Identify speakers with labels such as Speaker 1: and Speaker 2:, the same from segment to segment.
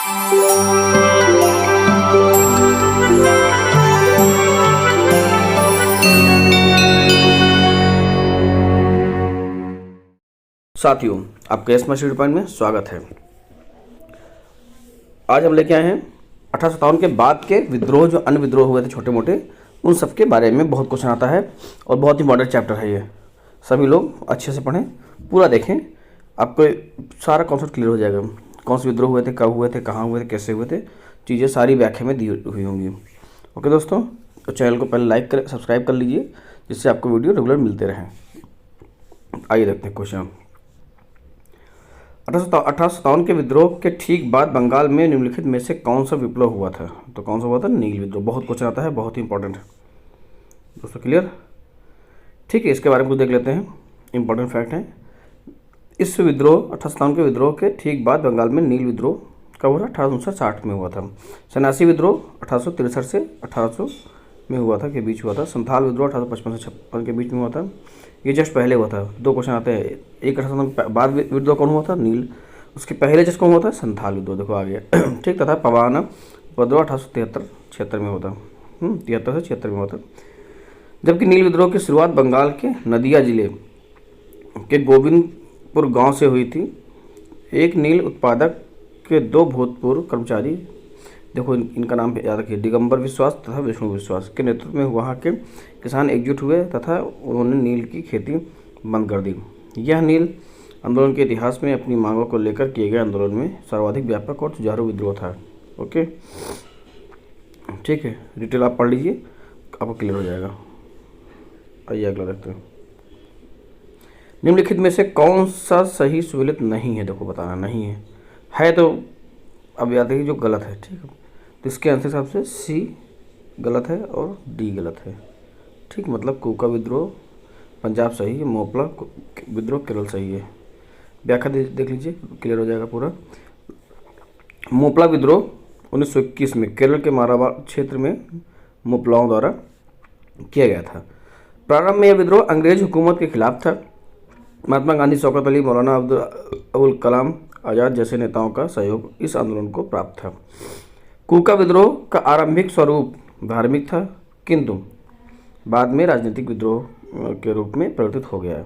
Speaker 1: साथियों, आपके S study point में स्वागत है। आज हम लेके आए हैं 1857 के बाद के विद्रोह, जो अन्य विद्रोह हुए थे छोटे मोटे, उन सब के बारे में बहुत क्वेश्चन आता है और बहुत ही मॉडर्न चैप्टर है ये। सभी लोग अच्छे से पढ़ें, पूरा देखें, आपको सारा कॉन्सेप्ट क्लियर हो जाएगा। कौन से विद्रोह हुए थे, कब हुए थे, कहाँ हुए थे, कैसे हुए थे, चीज़ें सारी व्याख्या में दी हुई होंगी। ओके दोस्तों, तो चैनल को पहले लाइक कर, सब्सक्राइब कर लीजिए, जिससे आपको वीडियो रेगुलर मिलते रहें। आइए देखते हैं क्वेश्चन। 1857 के विद्रोह के ठीक बाद बंगाल में निम्नलिखित में से कौन सा विप्लव हुआ था? तो कौन सा हुआ था? नील विद्रोह। बहुत क्वेश्चन आता है, बहुत ही इंपॉर्टेंट है दोस्तों। क्लियर? ठीक है, इसके बारे में कुछ देख लेते हैं, इंपॉर्टेंट फैक्ट है। इस विद्रोह 1857 के विद्रोह के ठीक बाद बंगाल में नील विद्रोह कब हुआ था? 1859 में हुआ था। सन्यासी विद्रोह 1863 से 1800 में हुआ था, के बीच हुआ था। संथाल विद्रोह 1855 से 56 के बीच में हुआ था। ये जस्ट पहले हुआ था। दो क्वेश्चन आते हैं, एक 1857 बाद विद्रोह कौन हुआ था? नील। उसके पहले जस्ट कौन हुआ था? संथाल विद्रोह। देखो आ गया ठीक। तथा पवाना विद्रोह 1873-76 में हुआ था। 73 से 76 में हुआ था। जबकि नील विद्रोह की शुरुआत बंगाल के नदिया जिले के गोविंदपुर गांव से हुई थी। एक नील उत्पादक के दो भूतपूर्व कर्मचारी, देखो इनका नाम याद रखिए, दिगंबर विश्वास तथा विष्णु विश्वास के नेतृत्व में वहाँ के किसान एकजुट हुए तथा उन्होंने नील की खेती बंद कर दी। यह नील आंदोलन के इतिहास में अपनी मांगों को लेकर किए गए आंदोलन में सर्वाधिक व्यापक और जुझारू विद्रोह था। ओके, ठीक है, डिटेल आप पढ़ लीजिए, आपको क्लियर हो जाएगा। आइए अगला देखते हैं। निम्नलिखित में से कौन सा सही सुविलित नहीं है? देखो बताना नहीं है तो अब याद रखिए जो गलत है। ठीक है, तो इसके आंसर हिसाब से सी गलत है और डी गलत है। ठीक, मतलब कूका विद्रोह पंजाब सही है, मोपला विद्रोह केरल सही है। व्याख्या देख लीजिए, क्लियर हो जाएगा पूरा। मोपला विद्रोह 1921 में केरल के मारावाड़ क्षेत्र में मोपलाओं द्वारा किया गया था। प्रारंभ में यह विद्रोह अंग्रेज हुकूमत के खिलाफ था। महात्मा गांधी, शौकत अली, मौलाना अबुल कलाम आज़ाद जैसे नेताओं का सहयोग इस आंदोलन को प्राप्त था। कूका विद्रोह का आरंभिक स्वरूप धार्मिक था, किंतु बाद में राजनीतिक विद्रोह के रूप में परिवर्तित हो गया।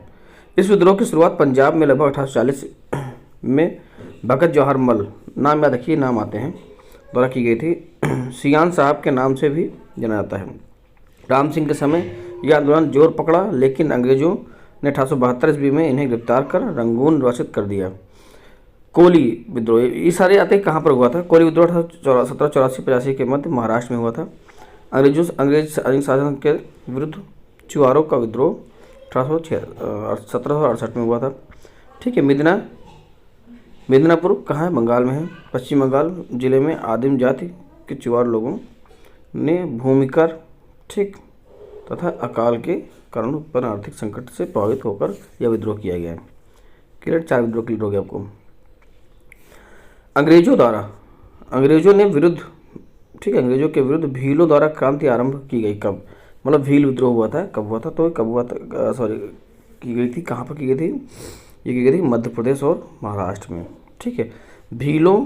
Speaker 1: इस विद्रोह की शुरुआत पंजाब में लगभग 1840 में भगत जवाहर मल, नाम याद रखिए, नाम आते हैं, द्वारा की गई थी। सियान साहब के नाम से भी जाना जाता है। राम सिंह के समय यह आंदोलन जोर पकड़ा, लेकिन अंग्रेजों ने 1872 ईस्वी में इन्हें गिरफ्तार कर रंगून निर्वासित कर दिया। कोली विद्रोह, ये सारे आते कहाँ पर हुआ था? कोली विद्रोह 1784-85 के मध्य महाराष्ट्र में हुआ था। अंग्रेज शासन के विरुद्ध चुआरों का विद्रोह 1768 में हुआ था। ठीक है, मिदनापुर कहाँ है? बंगाल में है। पश्चिम बंगाल जिले में आदिम जाति के चुआर लोगों ने भूमिकर, ठीक, तथा अकाल के कारण उत्पन्न आर्थिक संकट से प्रभावित होकर यह विद्रोह किया गया है। क्लियर? 4 विद्रोह क्लियर हो गया आपको। अंग्रेजों ने विरुद्ध, ठीक है, अंग्रेजों के विरुद्ध भीलों द्वारा क्रांति आरंभ की गई। कब? मतलब भील विद्रोह हुआ था, कब हुआ था? तो कब हुआ था, सॉरी, की गई थी, कहाँ पर की गई थी? ये की गई थी मध्य प्रदेश और महाराष्ट्र में। ठीक है, भीलों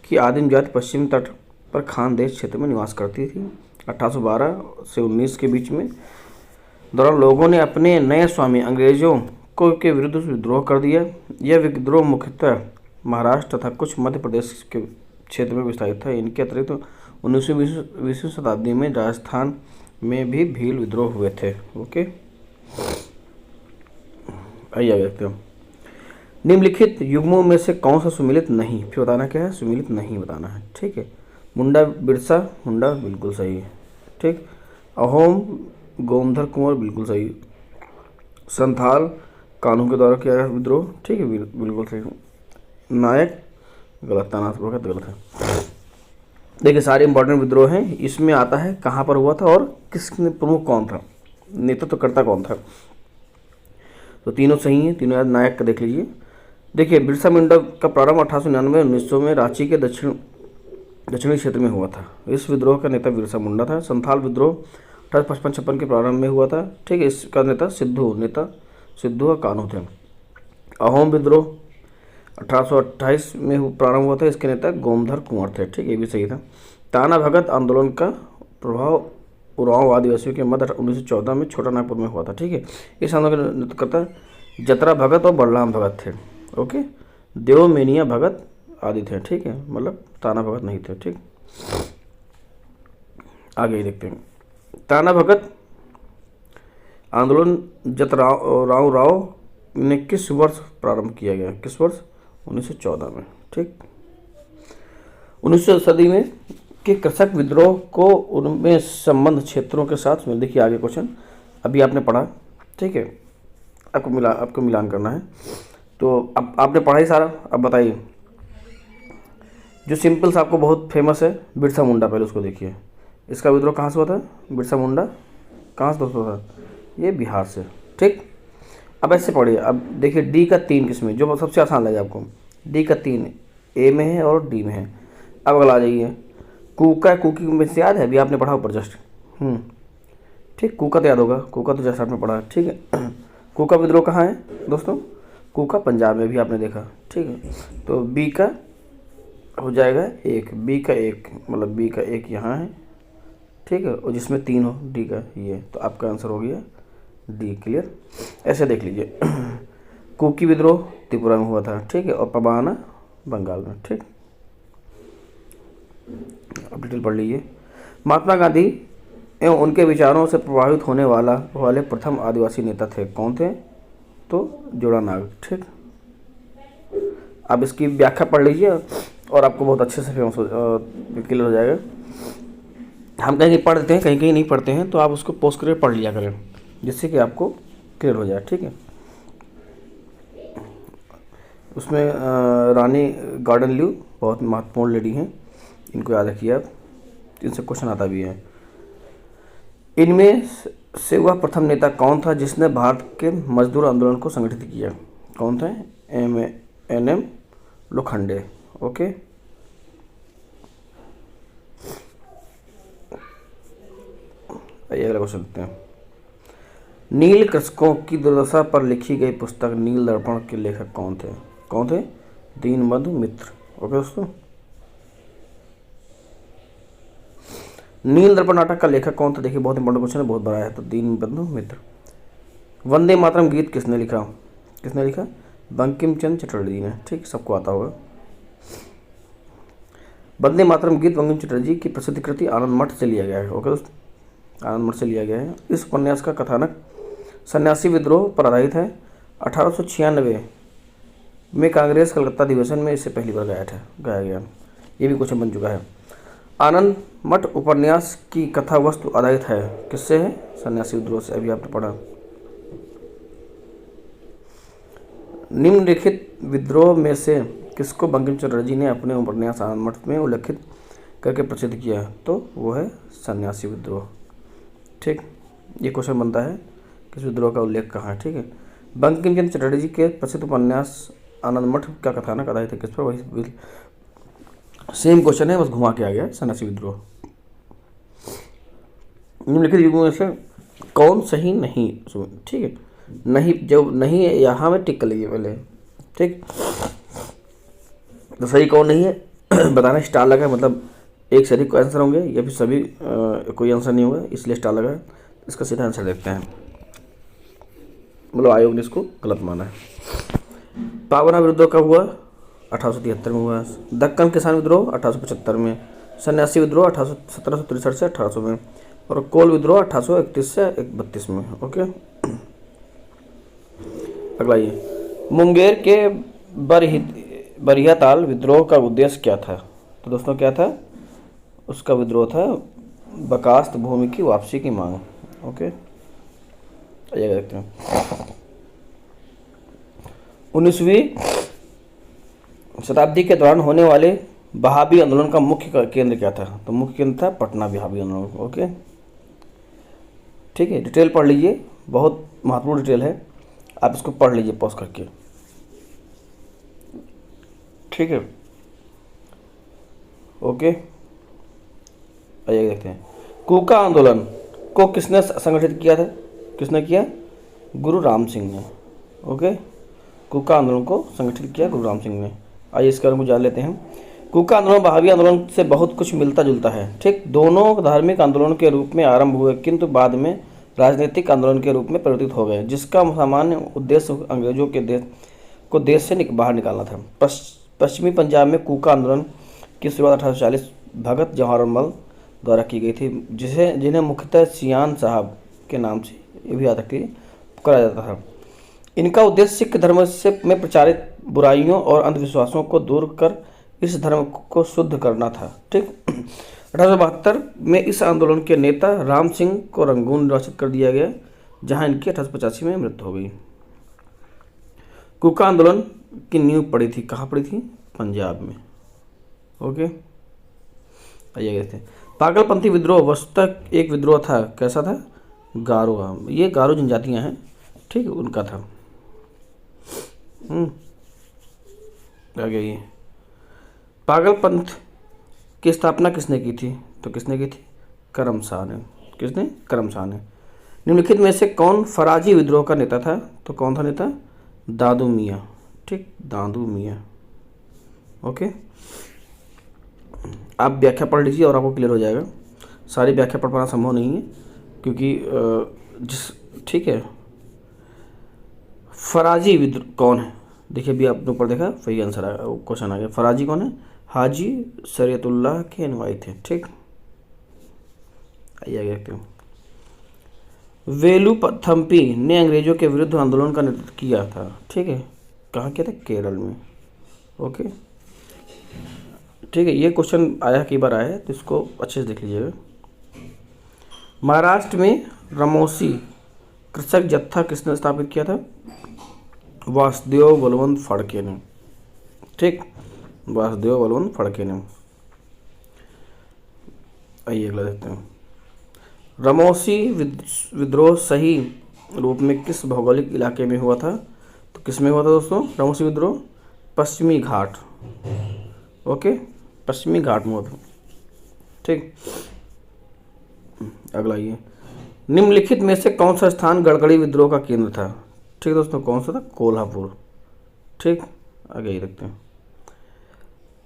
Speaker 1: की आदिम जाति पश्चिम तट पर खानदेश क्षेत्र में निवास करती थी। 1812 से 19 के बीच में दौरान लोगों ने अपने नए स्वामी अंग्रेजों को के विरुद्ध विद्रोह कर दिया। यह विद्रोह मुख्यतः महाराष्ट्र तथा कुछ मध्य प्रदेश के क्षेत्र में विस्तारित था। इनके अतिरिक्त 19वीं शताब्दी में राजस्थान में भी भील विद्रोह हुए थे। ओके, आइए देखते हैं। निम्नलिखित युग्मों में से कौन सा सुमिलित नहीं? फिर बताना क्या है? सुमिलित नहीं बताना है। ठीक है, मुंडा बिरसा मुंडा बिल्कुल सही है। ठीक, अहोम गोमधर कुंवर बिल्कुल सही। संथाल कानून के द्वारा किया गया विद्रोह, ठीक है, बिल्कुल सही। नायक गलत, तानाश गलत है। देखिए सारे इंपॉर्टेंट विद्रोह हैं, इसमें आता है कहाँ पर हुआ था और किसने प्रमुख कौन था, नेतृत्वकर्ता कौन था। तो तीनों सही हैं, तीनों याद। नायक का देख लीजिए। देखिए बिरसा मुंडा का प्रारंभ 1899-1900 में रांची के दक्षिणी क्षेत्र में हुआ था। इस विद्रोह का नेता बिरसा मुंडा था। संथाल विद्रोह 1855-56 के प्रारंभ में हुआ था। ठीक है, इसका नेता सिद्धू और कान्हू थे। अहोम विद्रोह 1828 में प्रारंभ हुआ था। इसके नेता गोमधर कुंवर थे। ठीक, ये भी सही था। ताना भगत आंदोलन का प्रभाव उरांव आदिवासियों के मध्य 1914 में छोटा नागपुर में हुआ था। ठीक है, इस आंदोलन का नेतृत्व जतरा भगत और बलराम भगत थे। ओके, देवमेनिया भगत आदि थे। ठीक है, मतलब ताना भगत नहीं थे। ठीक, आगे ही देखते हैं। ताना भगत आंदोलन जतराव राव ने किस वर्ष प्रारंभ किया गया? किस वर्ष? 1914 में। ठीक, 19वीं सदी में के कृषक विद्रोह को उनमें संबंध क्षेत्रों के साथ में, देखिए आगे क्वेश्चन अभी आपने पढ़ा। ठीक है, आपको मिलान करना है। तो अब आपने पढ़ा ही सारा। अब बताइए, जो सिंपल सा आपको बहुत फेमस है बिरसा मुंडा, पहले उसको देखिए। इसका विद्रोह कहाँ से हुआ था? बिरसा मुंडा कहाँ से दोस्तों था? ये बिहार से। ठीक, अब ऐसे पढ़िए। अब देखिए डी का 3 किस्में, जो सबसे आसान लगे आपको। डी का 3 ए में है और डी में है। अब अगला आ जाइए, कूका, कुकी में से याद है? अभी आपने पढ़ा ऊपर जस्ट। ठीक, कूका तो याद होगा, कूका तो जस्ट आपने पढ़ा। ठीक है, कूका विद्रोह कहाँ है दोस्तों? कूका पंजाब में भी आपने देखा। ठीक है, तो बी का हो जाएगा 1, बी का 1, मतलब बी का 1 यहाँ है। ठीक है, और जिसमें 3 हो, डी का ये, तो आपका आंसर हो गया डी। क्लियर? ऐसे देख लीजिए। कुकी विद्रोह त्रिपुरा में हुआ था। ठीक है, और पबाना बंगाल में। ठीक, अब डिटेल पढ़ लीजिए। महात्मा गांधी एवं उनके विचारों से प्रभावित होने वाले प्रथम आदिवासी नेता थे। कौन थे? तो जोड़ानाग। ठीक, अब इसकी व्याख्या पढ़ लीजिए और आपको बहुत अच्छे से फेमस क्लियर हो जाएगा। हम कहीं पढ़ देते हैं, कहीं कहीं नहीं पढ़ते हैं, तो आप उसको पोस्ट करके पढ़ लिया करें, जिससे कि आपको क्लियर हो जाए। ठीक है, उसमें रानी गार्डन ल्यू बहुत महत्वपूर्ण लेडी हैं, इनको याद रखिए आप, इनसे क्वेश्चन आता भी है। इनमें से वह प्रथम नेता कौन था जिसने भारत के मजदूर आंदोलन को संगठित किया? कौन थे? एम लोखंडे। ओके, अगला क्वेश्चन देखते हैं। नील कृषकों की दुर्दशा पर लिखी गई पुस्तक नील दर्पण के लेखक कौन थे? कौन थे? दीनबंधु मित्र। ओके दोस्तों, नील दर्पण नाटक का लेखक कौन था? देखिए बहुत इंपॉर्टेंट क्वेश्चन है, बहुत बड़ा है। तो दीनबंधु मित्र। वंदे मातरम गीत किसने लिखा? किसने लिखा? बंकिम चंद्र चटर्जी ने। ठीक, सबको आता होगा। वंदे मातरम गीत बंकिम चटर्जी की प्रसिद्ध कृति आनंद मठ से लिया गया है। ओके दोस्तों, आनंद मठ से लिया गया है। इस उपन्यास का कथानक सन्यासी विद्रोह पर आधारित है। 1896 में कांग्रेस कलकत्ता अधिवेशन में इसे पहली बार गाया गया। ये भी क्वेश्चन बन चुका है। आनंद मठ उपन्यास की कथा वस्तु आधारित है। किससे है? सन्यासी विद्रोह से, अभी आपने पढ़ा। निम्नलिखित विद्रोह में से किसको बंकिम चटर्जी ने अपने उपन्यास आनंद मठ में उल्लेखित करके प्रसिद्ध किया? तो वो है सन्यासी विद्रोह। ठीक, ये क्वेश्चन बनता है किस विद्रोह का उल्लेख कहाँ है। ठीक है, बंकिम चंद्र चटर्जी के प्रसिद्ध उपन्यास आनंद मठ का कथानक आधारित है किस पर? वही सेम क्वेश्चन है, बस घुमा के आ गया, सन्यासी विद्रोह। निम्नलिखित युगों में से कौन सही नहीं? ठीक है, नहीं, जब नहीं है यहाँ में टिक कर लीजिए पहले। ठीक, तो सही कौन नहीं है बताना। स्टार लगा है, मतलब एक से अधिक आंसर होंगे या फिर सभी कोई आंसर नहीं होगा, इसलिए स्टार लगा है। इसका सीधा आंसर देखते हैं, मतलब आयोग ने इसको गलत माना है। पावना विद्रोह कब हुआ? 1873 में हुआ। दक्कन किसान विद्रोह 1875 में। सन्यासी विद्रोह 1763 से 1800 में। और कोल विद्रोह 1831 से 32 में। ओके, अगला ये मुंगेर के बरियाताल विद्रोह का उद्देश्य क्या था? तो दोस्तों क्या था? उसका विद्रोह था बकास्त भूमि की वापसी की मांग। ओके, आइए देखते हैं। 19वीं शताब्दी के दौरान होने वाले वहाबी आंदोलन का मुख्य केंद्र क्या था? तो मुख्य केंद्र था पटना वहाबी आंदोलन। ओके, ठीक है, डिटेल पढ़ लीजिए, बहुत महत्वपूर्ण डिटेल है, आप इसको पढ़ लीजिए पॉज करके। ठीक है, ओके, आइए देखते हैं। कूका आंदोलन को किसने संगठित किया था? किसने किया? गुरु राम सिंह ने। ओके, कूका आंदोलन को संगठित किया गुरु राम सिंह ने। आइए इसके बारे में जान लेते हैं। कूका आंदोलन बहावी आंदोलन से बहुत कुछ मिलता जुलता है। ठीक, दोनों धार्मिक आंदोलन के रूप में आरंभ हुए किंतु बाद में राजनीतिक आंदोलन के रूप में परिवर्तित हो गए, जिसका सामान्य उद्देश्य अंग्रेजों के देश से बाहर निकालना था। पश्चिमी पंजाब में कूका आंदोलन की शुरुआत 1840 भगत जवाहरलाल द्वारा की गई थी, जिन्हें मुख्यतः सियान साहब के नाम से ये भी याद रखिए पुकारा जाता था। इनका उद्देश्य सिख धर्म में प्रचारित बुराइयों और अंधविश्वासों को दूर कर इस धर्म को शुद्ध करना था। ठीक, 1872 में इस आंदोलन के नेता राम सिंह को रंगून निर्वाचित कर दिया गया, जहां इनकी 1885 में मृत्यु हो गई। कूका आंदोलन की नींव पड़ी थी, कहाँ पड़ी थी? पंजाब में। ओके, आइए देखते हैं। पागलपंथी विद्रोह वस्तुतः एक विद्रोह था। कैसा था? गारो। ये गारो जनजातियां हैं, ठीक, उनका था। आगे ये पागलपंथ की स्थापना किसने की थी? तो किसने की थी? करम शाह ने। किसने? करम शाह ने। निम्नलिखित में से कौन फराजी विद्रोह का नेता था? तो कौन था नेता? दादू मियाँ। ठीक, दादू मियाँ। ओके, आप व्याख्या पढ़ लीजिए और आपको क्लियर हो जाएगा। सारी व्याख्या पढ़ पाना संभव नहीं है क्योंकि ठीक है। फराजी विद्रोह कौन है? देखिए अभी आपने ऊपर देखा, वही आंसर आया, क्वेश्चन आ गया। फराजी कौन है? हाजी शरीयतुल्लाह के अनुयायी थे। ठीक, आइए आगे देखते हैं। वेलुपथम्पी ने अंग्रेजों के विरुद्ध आंदोलन का नेतृत्व किया था। ठीक है, कहाँ किया था? केरल में। ओके, ठीक है, ये क्वेश्चन आया, कई बार आया है, तो इसको अच्छे से देख लीजिएगा। महाराष्ट्र में रमोसी कृषक जत्था किसने स्थापित किया था? वासुदेव बलवंत फड़के ने। ठीक, वासुदेव बलवंत फड़के ने। आइए अगला देखते हैं। रमोसी विद्रोह सही रूप में किस भौगोलिक इलाके में हुआ था? तो किस में हुआ था दोस्तों रमोसी विद्रोह? पश्चिमी घाट। ओके, पश्चिमी घाट में हुआ था। ठीक, अगला ये निम्नलिखित में से कौन सा स्थान गड़गड़ी विद्रोह का केंद्र था? ठीक दोस्तों, कौन सा था? कोल्हापुर। ठीक, आगे ही देखते हैं,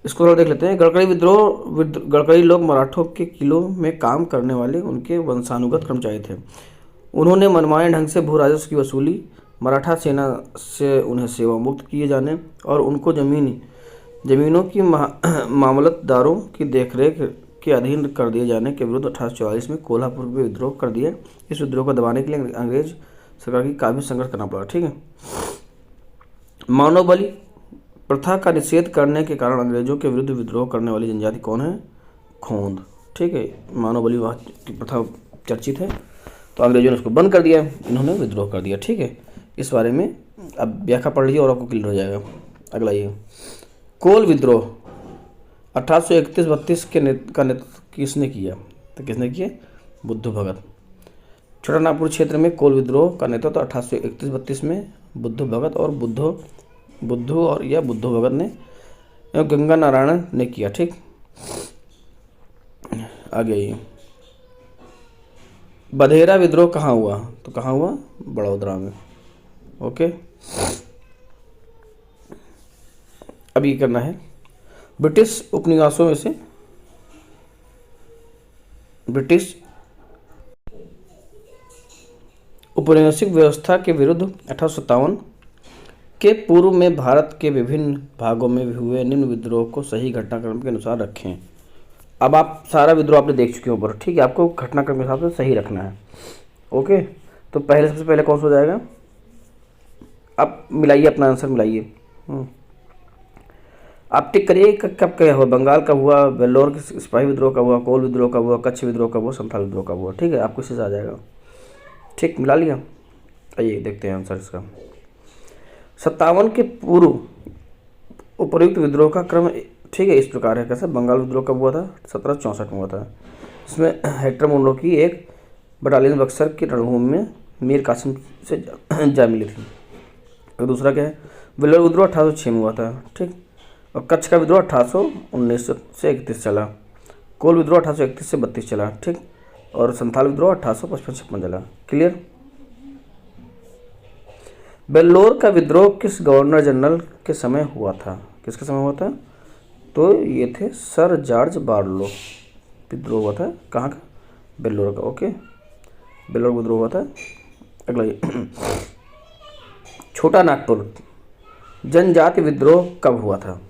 Speaker 1: इसको थोड़ा देख लेते हैं। गड़करी लोग मराठों के किलों में काम करने वाले उनके वंशानुगत कर्मचारी थे। उन्होंने मनमाने ढंग से भू राजस्व की वसूली, मराठा सेना से उन्हें सेवा मुक्त किए जाने और उनको जमीनों की मामलतदारों की देखरेख के अधीन कर दिए जाने के विरुद्ध 1844 में कोल्हापुर में विद्रोह कर दिया। इस विद्रोह को दबाने के लिए अंग्रेज सरकार की काफ़ी संघर्ष करना पड़ा। ठीक है, मानव बलि प्रथा का निषेध करने के कारण अंग्रेजों के विरुद्ध विद्रोह करने वाली जनजाति कौन है? खोंद। ठीक है, मानव बलि की प्रथा चर्चित है, तो अंग्रेजों ने उसको बंद कर दिया, इन्होंने विद्रोह कर दिया। ठीक है, इस बारे में अब व्याख्या पढ़ लीजिए और आपको क्लियर हो जाएगा। अगला ये कोल विद्रोह 1831-32 का नेतृत्व किसने किया? तो किसने किया? बुद्धू भगत। छोटा नागपुर क्षेत्र में कोल विद्रोह का नेतृत्व 1831-32 में बुद्धू भगत और बुद्धू भगत ने एवं गंगा नारायण ने किया। ठीक, आगे ये बधेरा विद्रोह कहाँ हुआ? तो कहाँ हुआ? बड़ौदा में। ओके, अब ये करना है ब्रिटिश उपनिवेशों में से ब्रिटिश औपनिवेशिक व्यवस्था के विरुद्ध 1857 के पूर्व में भारत के विभिन्न भागों में हुए निम्न विद्रोह को सही घटनाक्रम के अनुसार रखें। अब आप सारा विद्रोह आपने देख चुके हो ऊपर। ठीक है, आपको घटनाक्रम के हिसाब से सही रखना है। ओके, तो सबसे पहले कौन सा हो जाएगा? आप मिलाइए, अपना आंसर मिलाइए। आप टिक करिए कब क्या हुआ। बंगाल का हुआ, वेल्लोर के सिपाही विद्रोह का हुआ, कोल विद्रोह का हुआ, कच्छ विद्रोह का हुआ, संथाल विद्रोह का हुआ। ठीक है, आपको इससे आ जाएगा। ठीक, मिला लिया। आइए देखते हैं आंसर इसका। 57 के पूर्व उपर्युक्त विद्रोह का क्रम ठीक है इस प्रकार है। कैसे? बंगाल विद्रोह कब हुआ था? 1764 में हुआ था। इसमें हेक्टर मुंडो की एक बटालियन बक्सर की रणभूमि में मीर कासिम से जा मिली थी। और दूसरा क्या है? वेल्लोर विद्रोह 1806 में हुआ था। ठीक, और कच्छ का विद्रोह 1819 से 31 चला। कोल विद्रोह 1831 से 32 चला। ठीक, और संथाल विद्रोह 1855-56 चला। क्लियर? वेल्लोर का विद्रोह किस गवर्नर जनरल के समय हुआ था? किसके समय हुआ था? तो ये थे सर जॉर्ज बारलो। विद्रोह हुआ था कहाँ का? वेल्लोर का। ओके, वेल्लोर विद्रोह हुआ था। अगला ये छोटा नागपुर जनजाति विद्रोह कब हुआ था?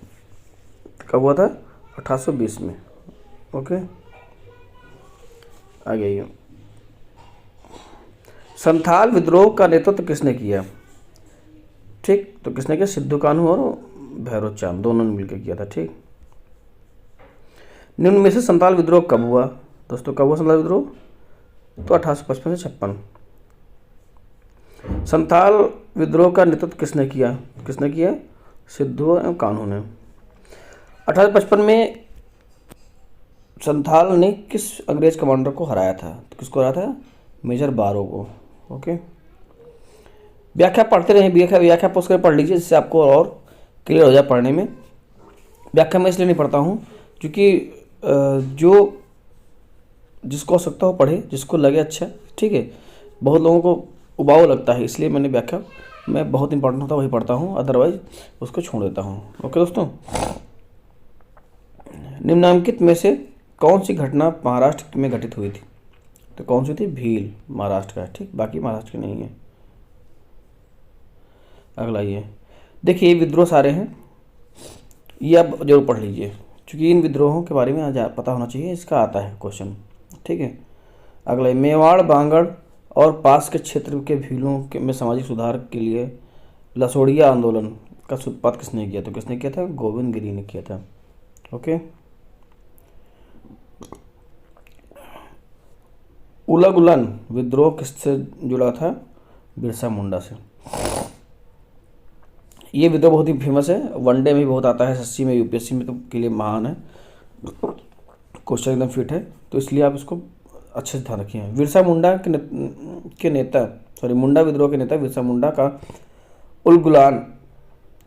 Speaker 1: कब हुआ था? 1820 में। ओके, आगे ये संथाल विद्रोह का नेतृत्व किसने किया? ठीक, तो किसने किया? सिद्धू कान्हू और भैरव चांद दोनों ने मिलकर किया था। ठीक, निम्न में से संथाल विद्रोह कब हुआ? दोस्तों कब हुआ संथाल विद्रोह? तो 1855 से 56। संथाल विद्रोह का नेतृत्व किसने किया? किसने किया? सिद्धू एवं कान्हू ने। 1855 में संथाल ने किस अंग्रेज कमांडर को हराया था? तो किसको हराया था? मेजर बारो को। ओके, व्याख्या पढ़ते रहे, व्याख्या पोस्ट कर पढ़ लीजिए, जिससे आपको और क्लियर हो जाए पढ़ने में। व्याख्या मैं इसलिए नहीं पढ़ता हूँ क्योंकि जो जिसको आवश्यकता हो पढ़े, जिसको लगे अच्छा। ठीक है, बहुत लोगों को उबाऊ लगता है, इसलिए मैंने व्याख्या मैं बहुत इंपॉर्टेंट होता है वही पढ़ता हूँ, अदरवाइज उसको छोड़ देता हूँ। ओके दोस्तों, निम्नलिखित में से कौन सी घटना महाराष्ट्र में घटित हुई थी? तो कौन सी थी? भील महाराष्ट्र का। ठीक, बाकी महाराष्ट्र की नहीं है। अगला ये देखिए, ये विद्रोह सारे हैं, ये आप जरूर पढ़ लीजिए क्योंकि इन विद्रोहों के बारे में पता होना चाहिए, इसका आता है क्वेश्चन। ठीक है, अगला मेवाड़, बांगड़ और पास के क्षेत्र के भीलों में सामाजिक सुधार के लिए लसोड़िया आंदोलन का सूत्रपात किसने किया? तो किसने किया था? गोविंद गिरी ने किया था। ओके, उलगुलन विद्रोह किससे जुड़ा था? बिरसा मुंडा से। ये विद्रोह बहुत ही फेमस है, वनडे में भी बहुत आता है, एसएससी में, यूपीएससी में तो के लिए महान है, क्वेश्चन एकदम फिट है, तो इसलिए आप इसको अच्छे से ध्यान रखिए। बिरसा मुंडा के नेता मुंडा विद्रोह के नेता बिरसा मुंडा का उलगुलान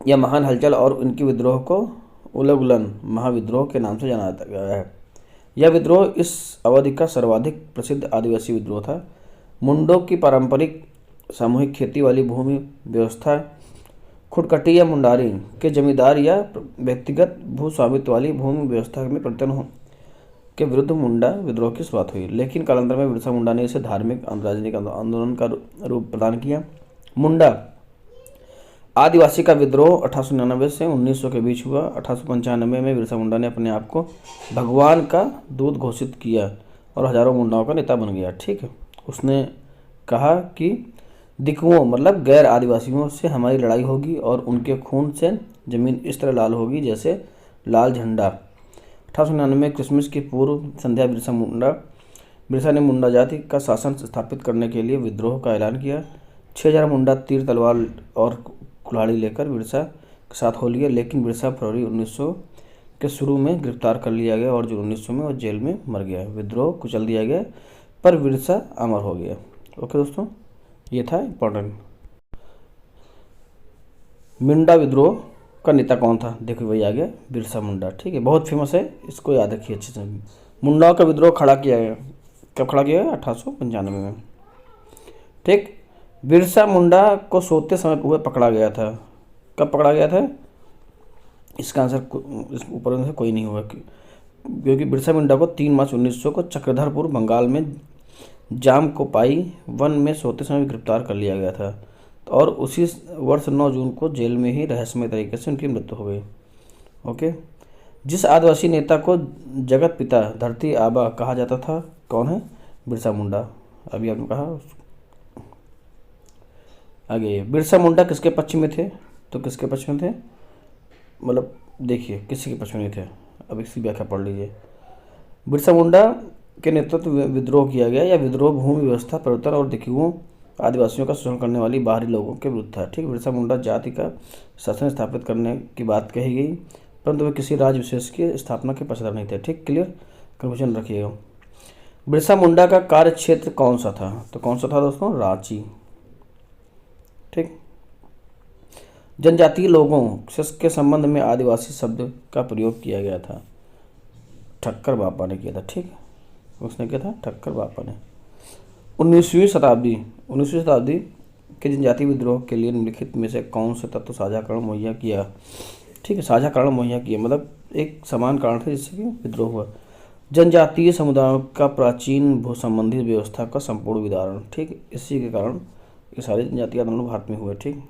Speaker 1: या महान हलचल और उनके विद्रोह को उलगुलन महाविद्रोह के नाम से जाना जाता गया है। यह विद्रोह इस अवधि का सर्वाधिक प्रसिद्ध आदिवासी विद्रोह था। मुंडों की पारंपरिक सामूहिक खेती वाली भूमि व्यवस्था, खुटकटी या मुंडारी के जमींदार या व्यक्तिगत भू स्वामित्व वाली भूमि व्यवस्था में परिवर्तन के विरुद्ध मुंडा विद्रोह की शुरुआत हुई, लेकिन कालांतर में बिरसा मुंडा ने इसे धार्मिक राजनीतिक आंदोलन का रूप प्रदान किया। मुंडा आदिवासी का विद्रोह 1899 से 1900 के बीच हुआ। 1895 में बिरसा मुंडा ने अपने आप को भगवान का दूत घोषित किया और हजारों मुंडाओं का नेता बन गया। ठीक है, उसने कहा कि दिकुओं मतलब गैर आदिवासियों से हमारी लड़ाई होगी और उनके खून से जमीन इस तरह लाल होगी जैसे लाल झंडा। 1899 में क्रिसमस की पूर्व संध्या बिरसा ने मुंडा जाति का शासन स्थापित करने के लिए विद्रोह का ऐलान किया। 6000 मुंडा तीर तलवार और कुल्हाड़ी लेकर बिरसा के साथ हो लिए, लेकिन बिरसा फरवरी 1900 के शुरू में गिरफ्तार कर लिया गया और जून 1900 में वो जेल में मर गया। विद्रोह कुचल दिया गया पर बिरसा अमर हो गया। ओके दोस्तों, ये था इम्पोर्टेंट। मुंडा विद्रोह का नेता कौन था? देखो वही आ गया, बिरसा मुंडा। ठीक है, बहुत फेमस है, इसको याद रखिए अच्छे से। मुंडाओं का विद्रोह खड़ा किया गया, कब खड़ा किया गया? 1895 में। ठीक, बिरसा मुंडा को सोते समय हुए पकड़ा गया था। कब पकड़ा गया था? इसका आंसर इस ऊपर से कोई नहीं होगा क्योंकि बिरसा मुंडा को 3 मार्च 1900 को चक्रधरपुर बंगाल में जाम को पाई वन में सोते समय गिरफ्तार कर लिया गया था और उसी वर्ष 9 जून को जेल में ही रहस्यमय तरीके से उनकी मृत्यु हो गई। ओके, जिस आदिवासी नेता को जगत पिता धरती आबा कहा जाता था, कौन है? बिरसा मुंडा। अभी आपने कहा। आगे, बिरसा मुंडा किसके पक्ष में थे? तो किसके पक्ष में थे? मतलब देखिए किसी के पक्ष में नहीं थे, अब इसकी व्याख्या पढ़ लीजिए। बिरसा मुंडा के नेतृत्व विद्रोह किया गया। यह विद्रोह भूमि व्यवस्था परिवर्तन और दिकुओं आदिवासियों का शोषण करने वाली बाहरी लोगों के विरुद्ध था। ठीक, बिरसा मुंडा जाति का शासन स्थापित करने की बात कही गई, परंतु वे किसी राज्य विशेष की स्थापना के पक्षधर नहीं थे। ठीक, क्लियर, कंफ्यूजन रखिएगा। बिरसा मुंडा का कार्य क्षेत्र कौन सा था? तो कौन सा था दोस्तों? रांची। ठीक, जनजातीय लोगों के संबंध में आदिवासी शब्द का प्रयोग किया गया था, ठक्कर बापा ने किया था। ठीक, उसने किया था ठक्कर बापा ने। 19वीं शताब्दी कि जनजातीय विद्रोह के लिए निम्नलिखित में से कौन से तत्व साझा कारण मुहैया किया। ठीक है, साझा कारण मुहैया किया मतलब एक समान कारण था जिससे कि विद्रोह हुआ। जनजातीय समुदायों का प्राचीन भू संबंधित व्यवस्था का संपूर्ण विदारण। ठीक, इसी के कारण ये सारे जनजातीय आंदोलन भारत में हुए। ठीक,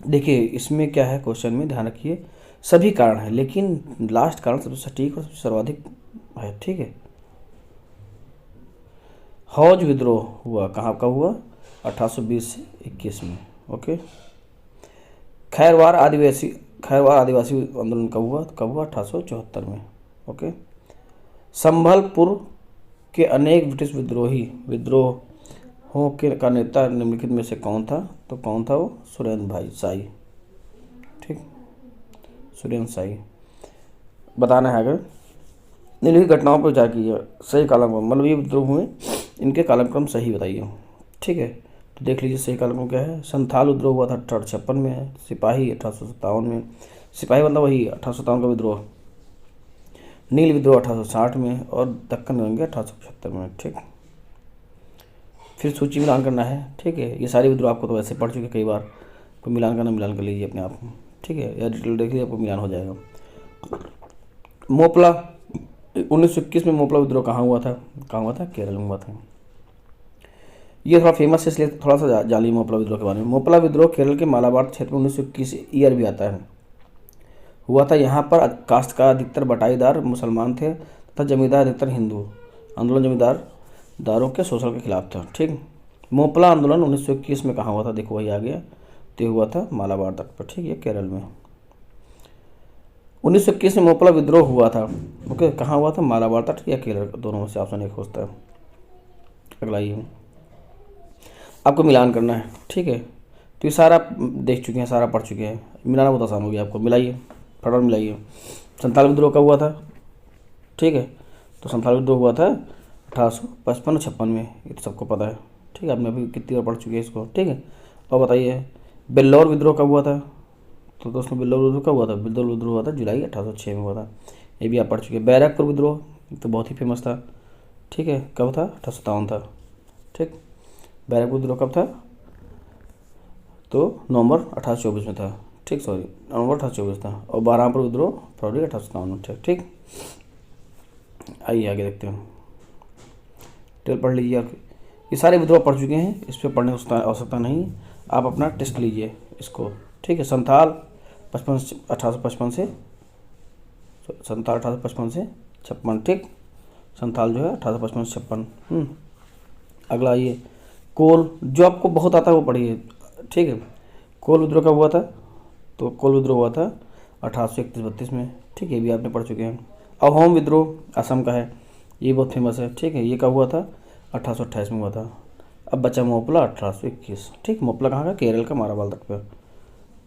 Speaker 1: देखिए इसमें क्या है, क्वेश्चन में ध्यान रखिए सभी कारण है लेकिन लास्ट कारण सबसे सटीक और सबसे सर्वाधिक है। ठीक है, हौज विद्रोह हुआ कहाँ का हुआ, 1820 से 21 में। ओके, खैरवार आदिवासी आंदोलन कब हुआ, 1874 में। ओके, संभलपुर के अनेक ब्रिटिश विद्रोहों का नेता निम्नलिखित में से कौन था, तो कौन था वो, सुरेंद्र भाई शाही। ठीक, सुरेंद्र शाही बताना है। अगर निम्नलिखित घटनाओं पर विचार कीजिए, सही कालक्रम मतलब ये विद्रोह हुए इनके कालक्रम सही बताइए। ठीक है, तो देख लीजिए सही कालक्रम क्या है। संथाल विद्रोह हुआ था 1856 में है, सिपाही 1857 में, सिपाही मतलब वही 1857 का विद्रोह, नील विद्रोह 1860 में और दक्कन दंगे 1875 में। ठीक, फिर सूची मिलान करना है। ठीक है, ये सारी विद्रोह आपको तो वैसे पढ़ चुके कई बार, तो मिलान करना, मिलान कर लीजिए अपने आप में। ठीक है, या डिटेल देख लीजिए आपको मिलान हो जाएगा। मोपला 1921 में मोपला विद्रोह कहाँ हुआ था, केरल में हुआ था। ये थोड़ा फेमस है इसलिए थोड़ा सा जान लीजिए मोपला विद्रोह के बारे में। मोपला विद्रोह केरल के मालाबार क्षेत्र में 1921 ईयर भी आता है, हुआ था। यहाँ पर काश्तकार अधिकतर बटाईदार मुसलमान थे तथा जमींदार अधिकतर हिंदू। आंदोलन जमींदारों के शोषण के खिलाफ था। ठीक, मोपला आंदोलन 1921 में कहाँ हुआ था, देखो वही आ गया, तो हुआ था मालाबार तट पर। ठीक है, केरल में 1921 में मोपला विद्रोह हुआ था। ओके, कहाँ हुआ था, मालाबार तट या केरल, दोनों में से ऑप्शन एक होता है। अगला ये आपको मिलान करना है। ठीक है, तो ये सारा देख चुके हैं, सारा पढ़ चुके हैं, मिलाना बहुत आसान हो गया आपको। मिलाइए, फटाफट मिलाइए। संथाल विद्रोह कब हुआ था, ठीक है, तो संथाल विद्रोह हुआ था 1855 और 56 में, ये तो सबको पता है। ठीक है, आपने अभी कितनी बार पढ़ चुके हैं इसको। ठीक है, और बताइए बेल्लौर विद्रोह कब हुआ था, तो दोस्तों बेल्लौर विद्रोह कब हुआ था, बेल्लौर विद्रोह हुआ था जुलाई 1806 में हुआ था, ये भी आप पढ़ चुके हैं। बैरकपुर विद्रोह तो बहुत ही फेमस था। ठीक है, कब था, 1857 था। ठीक, बैरकपुर विद्रोह कब था, तो नवंबर 1824 में था। ठीक, सॉरी नवंबर 1824 था। और बहरामपुर विद्रोह फरवरी 1857 में था। ठीक, आइए आगे देखते हैं, टेल पढ़ लीजिए। आप ये सारे विद्रोह पढ़ चुके हैं, इस पर पढ़ने की आवश्यकता नहीं, आप अपना टेस्ट लीजिए इसको। ठीक है, संथाल 1855 से 56। ठीक, संथाल जो है 1855 से 56। अगला ये कोल, जो आपको बहुत आता है वो पढ़िए। ठीक है, कोल विद्रोह कब हुआ था, तो कोल विद्रोह हुआ था 1831-32 में। ठीक है, ये भी आपने पढ़ चुके हैं। अहोम विद्रोह असम का है, ये बहुत फेमस है। ठीक है, ये कब हुआ था, 1828 में हुआ था। अब बचा मोपला 1821। ठीक, मोपला कहाँ का, केरल का मालाबार तट पर।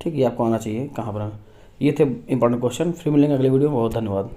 Speaker 1: ठीक, ये आपको आना चाहिए कहाँ पर। ये थे इंपॉर्टेंट क्वेश्चन। फिर मिलेंगे अगले वीडियो में, बहुत धन्यवाद।